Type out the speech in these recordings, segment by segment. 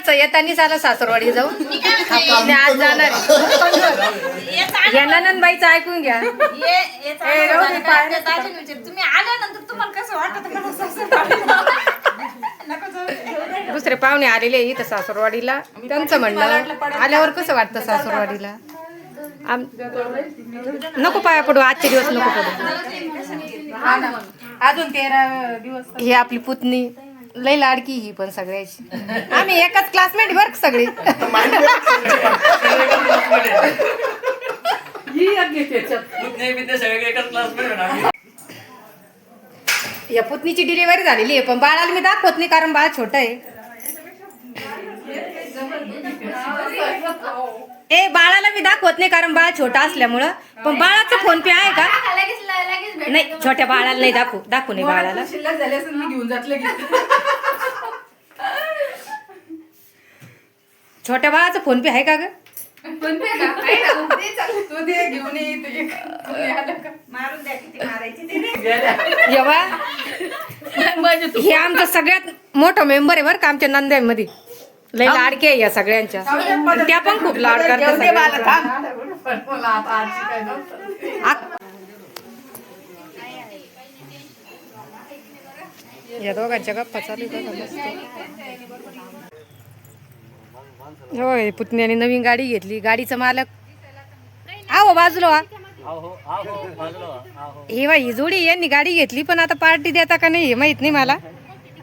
दोघांचं येतानी झालं सासरवाडी जाऊन मी आज जाणार या नंदबाईचं ऐकून घ्या. तुम्ही आल्यानंतर तुम्हाला कसं वाटत? दुसरे पाहुणे आलेले इथं सासरवाडीला, त्यांचं म्हणणं आल्यावर कसं वाटतं सासरवाडीला. नको पाया पडू, आजचे दिवस नको पडू. अजून 13 दिवस. ही आपली पुतणी लई लाडकी, ही पण सगळ्याची. आम्ही एकाच क्लासमेट बर सगळी. या पुतणीची डिलिव्हरी झालेली आहे, पण बाळाला मी दाखवत नाही कारण बाळ छोट आहे. बाळाला मी दाखवत नाही कारण बाळ छोटा असल्यामुळं. पण बाळाचा फोन पे आहे का? नाही, छोट्या बाळाला नाही दाखवू नाही बाळाला. शिल्लक झाले असेल मी घेऊन जातले. छोट्या बाळाचा फोन पे आहे का ग? फोन पे का? आहे ना, ते चाल. तू दे घेऊन ये इथे. मारून द्या, किती मारायची ते. जेव्हा हे आमचं सगळ्यात मोठं मेंबर आहे बरं का आमच्या नांदेडमध्ये. लय लाडके आहे या सगळ्यांच्या. त्या पण खूप लाड करतात. या दोघांच्या गप्पा चालू. होय, पुतण्याने नवीन गाडी घेतली. गाडीचा मालक आहो बाजूला. ही बाई जोडी यांनी गाडी घेतली, पण आता पार्टी देता का नाही हे माहित नाही मला.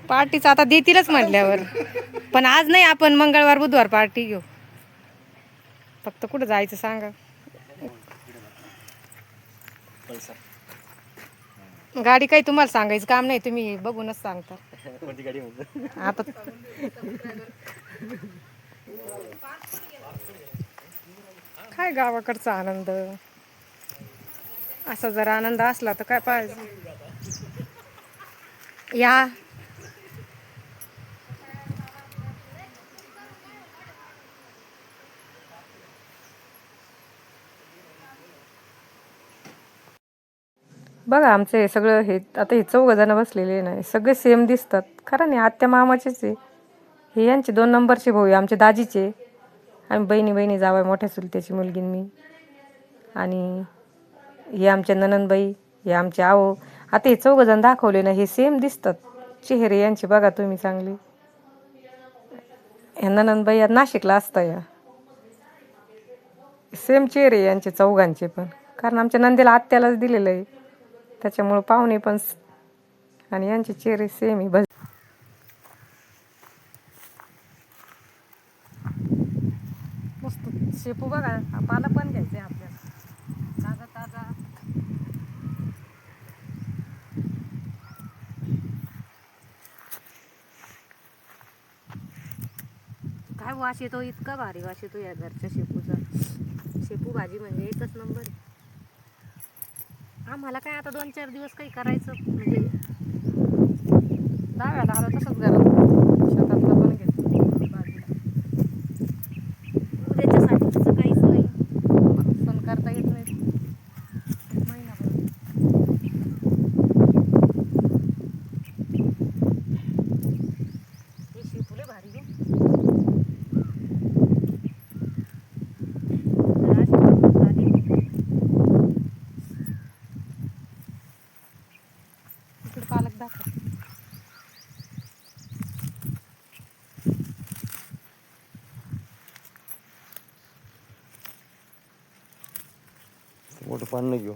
पार्टीचं आता देतीलच म्हटल्यावर, पण आज नाही, आपण मंगळवार बुधवार पार्टी घेऊ. फक्त कुठं जायचं सांगा. गाडी काही तुम्हाला सांगायचं काम नाही, तुम्ही बघूनच सांगता. आता काय गावाकडचा आनंद, असा जर आनंद असला तर काय पाहिजे. या बघा आमचे सगळं हे आता हे 4 जण बसलेले नाही, सगळे सेम दिसतात. खरं नाही, आत्या मामाचेच आहे हे. यांचे 2 नंबरचे भाऊ, आमचे दाजीचे. आम्ही बहिणी जावं, मोठ्या चुलत्याची मुलगी मी. आणि हे आमच्या ननंदबाई, हे आमचे आहो. आता हे 4 जण दाखवले ना, हे सेम दिसतात चेहरे यांचे. बघा तुम्ही चांगले. ह्या ननंदबाई या नाशिकला असता, या सेम चेहरे यांचे 4घांचे पण. कारण आमच्या नंदेला आत्यालाच दिलेलं आहे, त्याच्यामुळं पाहुणे पण आणि यांचे चेहरे सेम आहे. बस मस्त शेपू बघा, पाला पण घ्यायचे आपल्याला ताजा ताजा. काय वास येतो, इतका भारी वास येतो या घरच्या शेपूचा. शेपू भाजी म्हणजे एकच नंबर. आम्हाला काय आता 2-4 दिवस काही करायचं म्हणजे डाव्याला आलं तसंच घरात शेतातलं पण घेतो भाजीला. उद्याच्यासाठी तसं काहीच नाही, सण करता येत नाही महिनाभर. हे शेपूले भारी गो. पालक दाखव. मोठं पान नाही घेऊ.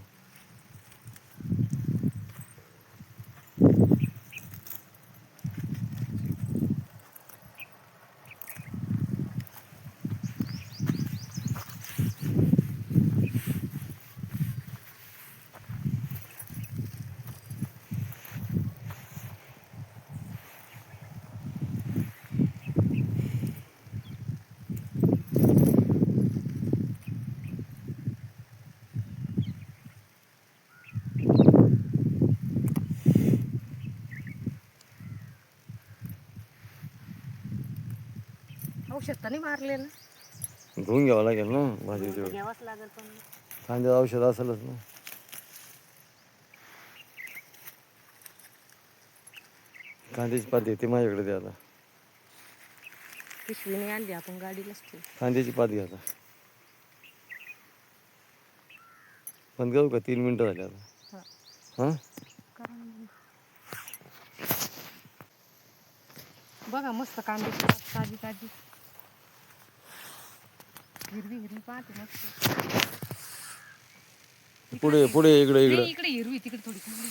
औषध तर नाही मारले ना? धुवून घ्यावं लागेल ना भाजी. घ्यावंच लागेल, पण कांद्याचं औषध असेलच ना. कांद्याची पात येते माझ्याकडे द्यायला. पिशवीने आणली आपण गाडीलाच ठेवू. कांद्याची पात घ्या आता. बंद करू का? 3 मिनिटं झाली आता. हां बघा मस्त कांदे ताजी ताजी हिरवी हिरवी पाहते मस्त. पुढे पुढे इकडे इकडे नाही, इकडे हिरवी तिकडे थोडी पिवळी.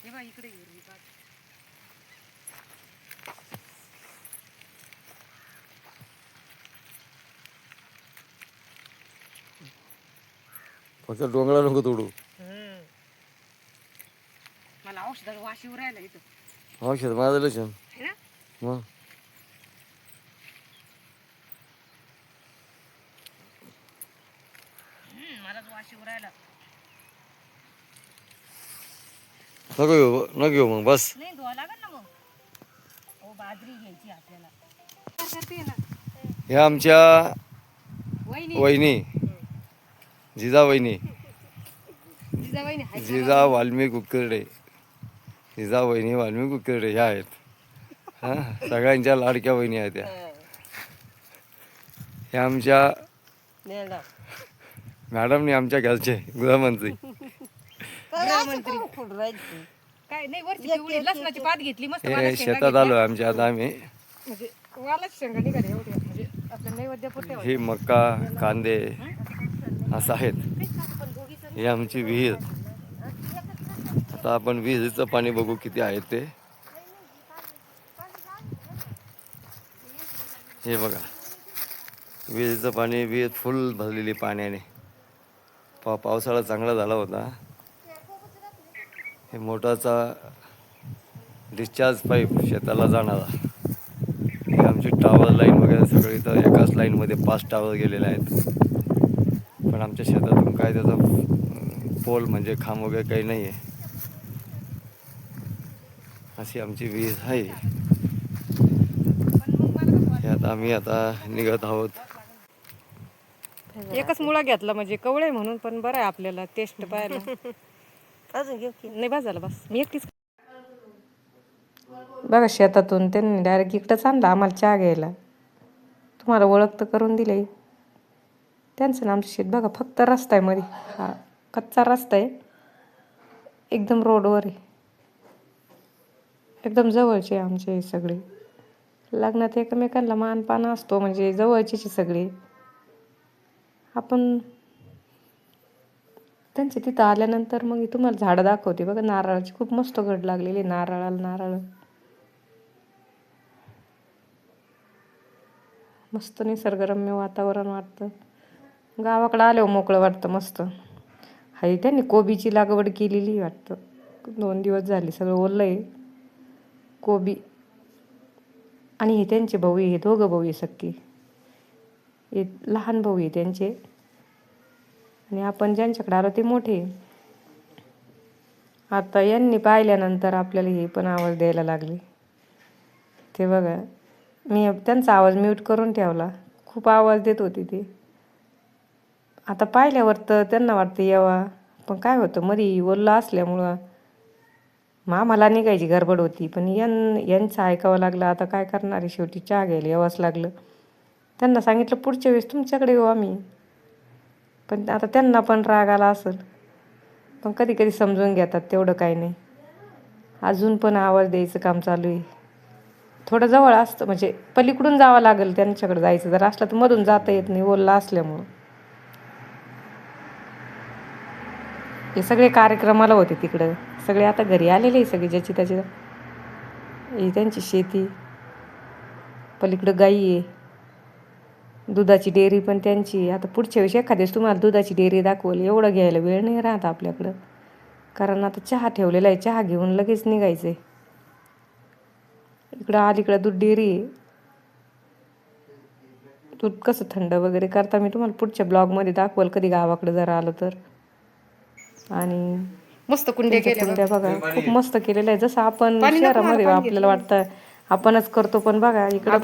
हे बघा इकडे हिरवी पाहते. फक्त डोंगळा नको तोडू. मला औषधाचा वाशी राहिला इथं. औषध माझं लक्षण है ना? मग मला वाशी राहिला. नको घेऊ मग बस. नाही धुवा लागेल ना मग. हो बाजरी घ्यायची आपल्याला. काय करते ना ह्या आमच्या वहिनी वहिनी जिजा वहिनी जिजाबाईने हाय. जिजा वाल्मिक उक्किर्डे. जिजा वहिनी वाल्मिक उक्किर्डे ह्या आहेत. हां सगळ्यांच्या लाडक्या वहिनी आहेत त्या. ह्या आमच्या मॅडमनी आमच्या घरचे गृहमंत्री. काय नाही वरची पिवळी लसणाची पात घेतली मस्त. हे शेतात आलो आमच्या आता आम्ही. म्हणजे वालाच शेंगा निघाले एवढे म्हणजे आपल्या नैवेद्यापुरते. हे मका कांदे असं आहेत. ही आमची विहीर. आता आपण विहिरीचं पाणी बघू किती आहे ते. हे बघा विहिरीचं पाणी, विहीर फुल भरलेली पाण्याने. पावसाळा चांगला झाला होता. हे मोटारचा डिस्चार्ज पाईप शेताला जाणारा. हे आमची टावर लाईन वगैरे सगळे इथं एकाच लाईनमध्ये 5 टावर गेलेले आहेत. पण आमच्या शेतातून काय त्याचा पोल म्हणजे खांब वगैरे काही नाही आहे. अशी आमची विहीर आहे. यात आम्ही आता निघत आहोत. एकच मुळा घेतला म्हणजे कवळे म्हणून, पण बरं आहे आपल्याला टेस्ट पाहायला. अजून घेऊ की नाही? बस झालं बस. मी एकटीच. बघा शेतातून त्यांनी डायरेक्ट इकडंच आणलं आम्हाला चहा घ्यायला. तुम्हाला ओळख तर करून दिली. त्यांचं ना आमचं शेत बघा फक्त रस्ता आहे मध्ये. हा कच्चा रस्ता आहे. एकदम रोडवर आहे. एकदम जवळचे आमचे सगळे. लग्नात एकमेकांना मानपान असतो म्हणजे जवळचेच सगळे. आपण त्यांच्या तिथं आल्यानंतर मग तुम्हाला झाडं दाखवते बघा. नारळाची खूप मस्त घड लागलेली. नारळ मस्त निसर्गरम्य वातावरण वाटतं. गावाकडं आल्यावर मोकळं वाटतं मस्त. हाय त्यांनी कोबीची लागवड केलेली वाटतं. 2 दिवस झाले सगळं ओलं आहे. कोबी. आणि हे त्यांचे भाऊ, हे दोघं भाऊ आहे सख्खे. हे लहान भाऊ आहे त्यांचे. आणि आपण ज्यांच्याकडे आलो ते मोठे. आता यांनी पाहिल्यानंतर आपल्याला हे पण आवाज द्यायला लागले. ते बघा मी त्यांचा आवाज म्यूट करून ठेवला. खूप आवाज देत होती ते. आता पाहिल्यावर तर त्यांना वाटतं यावा, पण काय होतं मध्ये ओल्लं असल्यामुळं आम्हाला निघायची गडबड होती. पण यांचं ऐकावं लागलं. आता काय करणार आहे, शेवटी चहा घ्यायला यावंच लागलं. त्यांना सांगितलं पुढच्या वेळेस तुमच्याकडे येऊ आम्ही. पण आता त्यांना पण राग आला असेल. पण कधी कधी समजून घेतात, तेवढं काही नाही. अजून पण आवाज द्यायचं काम चालू आहे. थोडं जवळ असतं म्हणजे पलीकडून जावं लागेल त्यांच्याकडे जायचं. जर असलं तर मधून जाता येत नाही ओल्ला असल्यामुळं. हे सगळे कार्यक्रमाला होते तिकडं. सगळे आता घरी आलेले सगळे ज्याची त्याची. ही त्यांची शेती. पलीकडं गाई आहे. दुधाची डेअरी पण त्यांची. आता पुढच्या वेळेस एखाद्याच तुम्हाला दुधाची डेअरी दाखवली. एवढं घ्यायला वेळ नाही राहत आपल्याकडं. कारण आता चहा ठेवलेला आहे. चहा घेऊन लगेच निघायचं आहे. इकडं अलीकडं दूध डेअरी आहे. दूध कसं थंड वगैरे करता मी तुम्हाला पुढच्या ब्लॉगमध्ये दाखवल कधी गावाकडे जर आलं तर. आणि मस्त कुंड्या बघा खूप मस्त केलेलं आहे. जसं आपण शहरामध्ये आपल्याला वाटतं आपणच करतो, पण बघा इकडे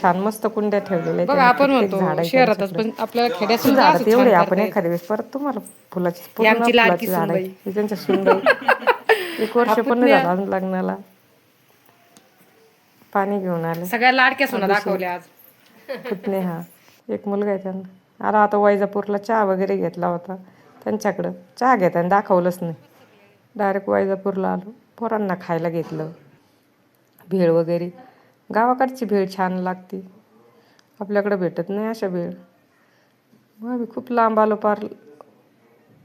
छान मस्त कुंड्या ठेवलेल्या आहेत. आपण म्हणतो शहरातच, पण आपल्याला खेड्यातून झाड तेवढे आपण एखाद्या वेळेस परत तुम्हाला फुलाची झाड आहे. त्यांच्या सुनबाई 1 वर्ष पण नाही झालं अजून लग्नाला. पाणी घेऊन आले. सगळ्या लाडक्या सुना दाखवल्या आज. पुतणे हा एक मुलगा आहे त्यांना. आला आता वैजापूरला चहा वगैरे घेतला होता त्यांच्याकडं. चहा घेताना दाखवलंच नाही. डायरेक्ट वैजापूरला आलो. पोरांना खायला घेतलं. भेळ वगैरे गावाकडची भेळ छान लागते. आपल्याकडं भेटत नाही अशा भेळ. मग आम्ही खूप लांब आलो पार.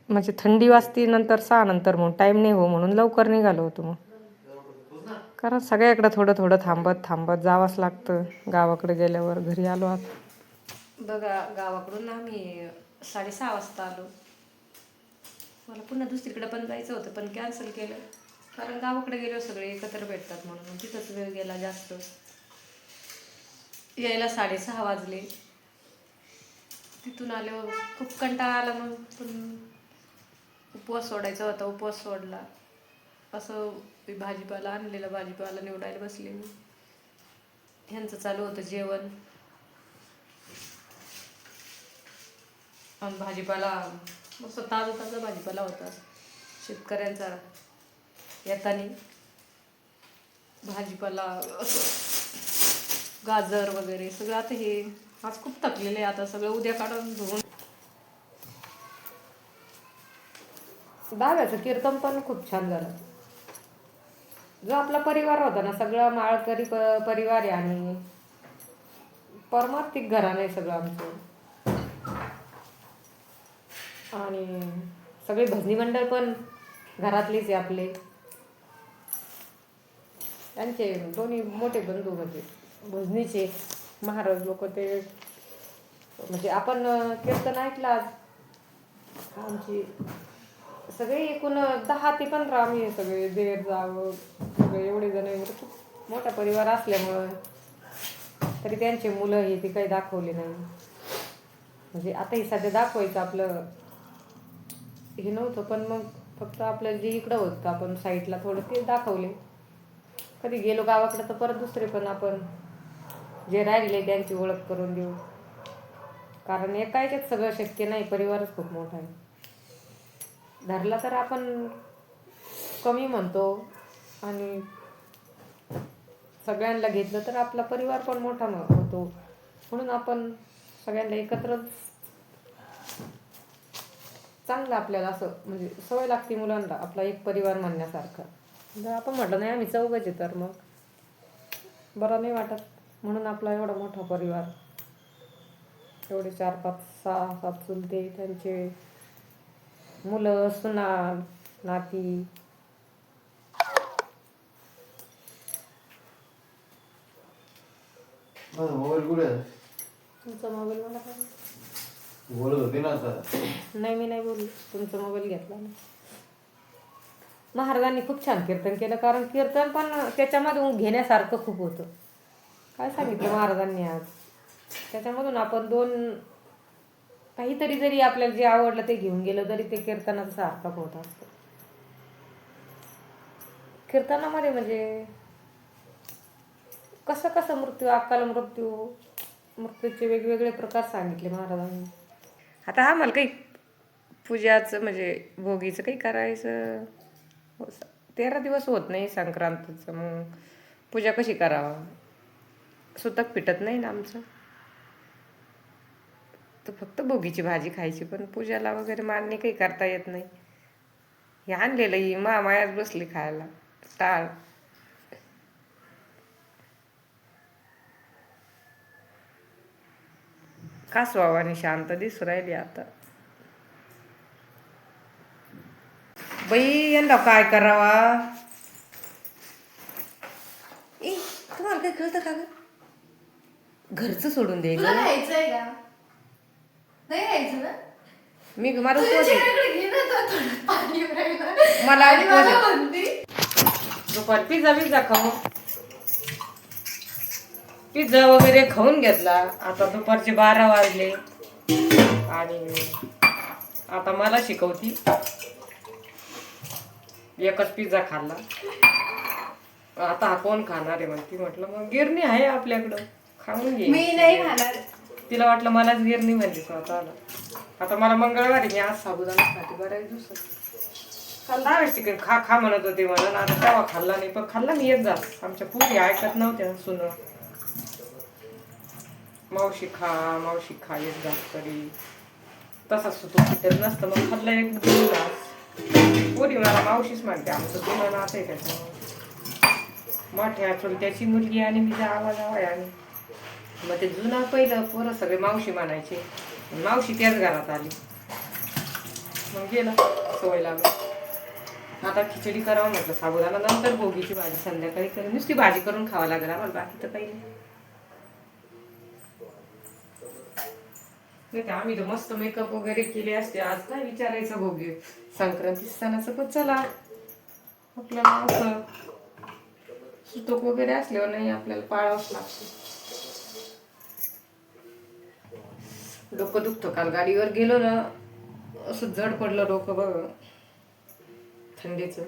म्हणजे थंडी वाजती नंतर 6 नंतर मग टाईम नाही हो म्हणून लवकर निघालो होतो मग. कारण सगळ्याकडं थोडं थोडं थांबत जावंच लागतं. गावाकडे गेल्यावर घरी आलो आता. बघा गावाकडून आम्ही 6:30 वाजता आलो. मला पुन्हा दुसरीकडे पण जायचं होतं पण कॅन्सल केलं. कारण गावाकडे गेलो सगळे एकत्र भेटतात म्हणून तिथंच वेळ गेला जास्त. यायला 6:30 वाजले. तिथून आलो खूप कंटाळा आला मग पण उपवास सोडायचा होता. उपवास सोडला. असं भाजीपाला आणलेला भाजीपाला निवडायला बसले मी. ह्यांचं चालू होतं जेवण. आणि भाजीपाला मस्त ताजा भाजीपाला होता शेतकऱ्यांचा. येतानी भाजीपाला गाजर वगैरे सगळं. आता हे आज खूप थकलेले आहे. आता सगळं उद्या काढून धुवून. दहाव्याचं कीर्तन पण खूप छान झालं. जो आपला परिवार होता ना सगळा माळकरी परिवार आहे आणि परमार्थिक घराणं आहे सगळं आमचं. आणि सगळे भजनी मंडळ पण घरातलेच आहे आपले. त्यांचे दोन्ही मोठे बंधू म्हणजे भजनीचे महाराज लोक ते. म्हणजे आपण कीर्तन ऐकलं आज. आमची सगळे एकूण 10 ते 15 आम्ही सगळे देर जावं सगळे एवढे जण एवढे खूप मोठा परिवार असल्यामुळं तरी त्यांचे मुलं हे ते काही दाखवले नाही. म्हणजे आता हे सध्या दाखवायचं आपलं हे नव्हतं पण मग फक्त आपलं जे इकडं होतं आपण साईडला थोडं ते दाखवले. कधी गेलो गावाकडे तर परत दुसरे पण आपण जे राहिले त्यांची ओळख करून देऊ. कारण एका ह्याच्यात सगळं शक्य नाही. परिवारच खूप मोठा आहे. धरला तर आपण कमी म्हणतो आणि सगळ्यांना घेतलं तर आपला परिवार पण मोठा होतो. म्हणून आपण सगळ्यांना एकत्र चांगलं आपल्याला असं म्हणजे सवय लागते मुलांना आपला एक परिवार म्हणण्यासारखं. जर आपण म्हटलं नाही आम्ही चौघच आहे तर मग बरं नाही वाटत. म्हणून आपला एवढा मोठा परिवार. एवढे 4, 5, 6, 7 चुलते त्यांचे मुलं सुना नाती. मोबाईल कुठे आहे? तुमचा मोबाईल मला काय बोलत होती ना आता. नाही मी नाही बोलली. तुमचा मोबाईल घेतला ना. महाराजांनी खूप छान कीर्तन केलं. कारण कीर्तन पण त्याच्यामधून घेण्यासारखं खूप होतं. काय सांगितलं महाराजांनी आज. त्याच्यामधून आपण 2 काहीतरी जरी आपल्याला जे आवडलं ते घेऊन गेलं तरी ते कीर्तनाचं सार्थक होत असतं. कीर्तनामध्ये म्हणजे कसं मृत्यू अकाल मृत्यूचे वेगवेगळे प्रकार सांगितले महाराजांनी. आता आम्हाला काही पूजाचं म्हणजे भोगीचं काही करायचं 13 दिवस होत नाही संक्रांतीचं. मग पूजा कशी करावा. सुतक पिटत नाही ना आमचं. तर फक्त भोगीची भाजी खायची. पण पूजाला वगैरे मान्य काही करता येत नाही. हे आणलेलं ही मायाच बसली खायला टाळ. कासवावानी शांत दिसू राहिली आता. बाई यंदा काय करावा. तुम्हाला काय कळतं का ग. घरचं सोडून द्यायचं तुला राहायचंय का नाही राहायचं ना. मी मला दुपारी पिझ्झा खाऊ. पिझ्झा वगैरे खाऊन घेतला. आता दुपारचे 12 वाजले आणि आता मला शिकवती. एकच पिझ्झा खाल्ला. आता हा कोण खाणार आहे म्हणती. म्हटलं मग गिरणी आहे आपल्याकडं खाऊन घे. मी नाही खाणार. तिला वाटलं मलाच गिरणी म्हणली स्वतःला. आता मला मंगळवारी मी आज साबुदाणा खाते बऱ्याच दिवसात. काल 10 वेळेस चिकन खा खा म्हणत होते मला, आता तेव्हा खाल्ला नाही, पण खाल्ला मी एक जात. आमच्या पुरी ऐकत नव्हत्या सुन. मावशी खा एक जात तरी तसाच सुतो तर नसतं, मग खाल्ला एक 2 घास. पुरी मला मावशीच म्हणते, आमचं जुनं नातं आहे त्याच्यामुळे. मोठ्या चुलत्याची मुलगी आणि तिचा आवाज आहे. आणि मग ते जुनं पहिलं पोरं सगळे मावशी म्हणायचे, मावशी त्याच घरात आली, मग गेलं सवय लागली. आता खिचडी करावं म्हटलं साबुदाणा, नंतर भोगीची भाजी संध्याकाळी करून, नुसती भाजी करून खावं लागेल आम्हाला, बाकी तर काही नाही. आम्ही तर मस्त मेकअप वगैरे केले असते, आज काय विचारायचं भोगी संक्रांती सणाचं. पण चला आपल्याला असं सुतक वगैरे असल्यावर नाही आपल्याला पाळावंच लागतं. डोकं दुखतं, काल गाडीवर गेलो ना असं जड पडलं डोकं बघ थंडीचं.